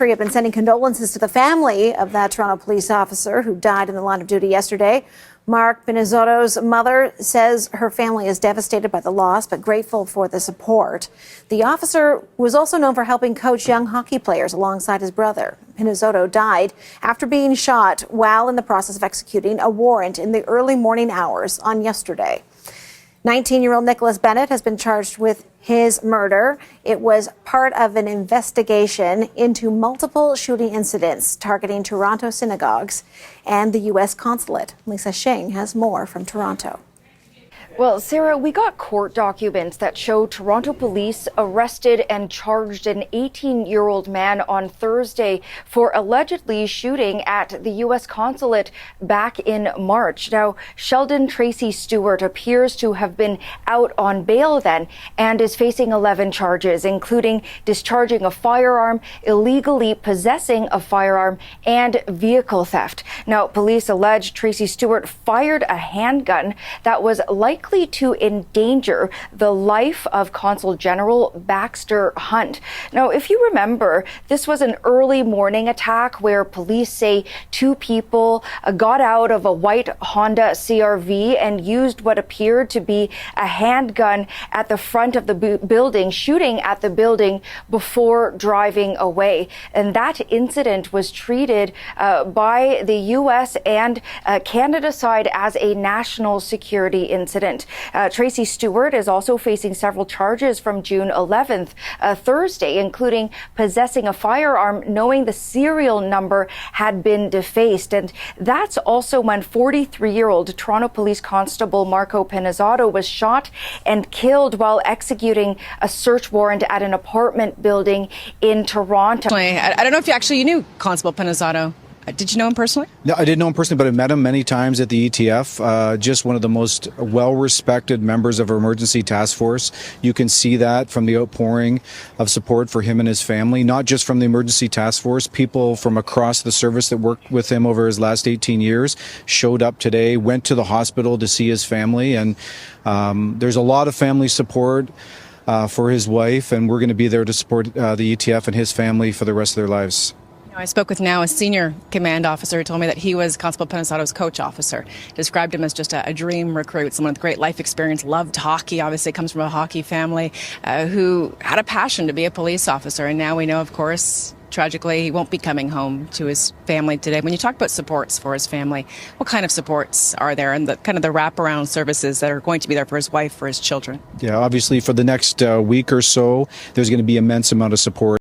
Have been sending condolences to the family of that Toronto police officer who died in the line of duty yesterday. Marc Pinizzotto's mother says her family is devastated by the loss, but grateful for the support. The officer was also known for helping coach young hockey players alongside his brother. Pinizzotto died after being shot while in the process of executing a warrant in the early morning hours on yesterday. 19-year-old Nicholas Bennett has been charged with his murder. It was part of an investigation into multiple shooting incidents targeting Toronto synagogues and the U.S. Consulate. Lisa Shing has more from Toronto. Well, Sarah, we got court documents that show Toronto police arrested and charged an 18-year-old man on Thursday for allegedly shooting at the U.S. Consulate back in March. Now, Sheldon Tracy Stewart appears to have been out on bail then and is facing 11 charges, including discharging a firearm, illegally possessing a firearm, and vehicle theft. Now, police allege Tracy Stewart fired a handgun that was likely to endanger the life of Consul General Baxter Hunt. Now, if you remember, this was an early morning attack where police say two people got out of a white Honda CRV and used what appeared to be a handgun at the front of the building, shooting at the building before driving away. And that incident was treated by the U.S. and Canada side as a national security incident. Tracy Stewart is also facing several charges from June 11th, Thursday, including possessing a firearm knowing the serial number had been defaced. And that's also when 43-year-old Toronto Police Constable Marco Pinizzotto was shot and killed while executing a search warrant at an apartment building in Toronto. I don't know if you knew Constable Pinizzotto. Did you know him personally? No, I didn't know him personally, but I met him many times at the ETF. Just one of the most well-respected members of our emergency task force. You can see that from the outpouring of support for him and his family, not just from the emergency task force. People from across the service that worked with him over his last 18 years showed up today, went to the hospital to see his family, and there's a lot of family support for his wife, and we're going to be there to support the ETF and his family for the rest of their lives. I spoke with now a senior command officer who told me that he was Constable Pinizzotto's coach officer. Described him as just a dream recruit, someone with great life experience, loved hockey, obviously comes from a hockey family, who had a passion to be a police officer. And now we know, of course, tragically, he won't be coming home to his family today. When you talk about supports for his family, what kind of supports are there and the kind of the wraparound services that are going to be there for his wife, for his children? Yeah, obviously for the next week or so, there's going to be immense amount of support.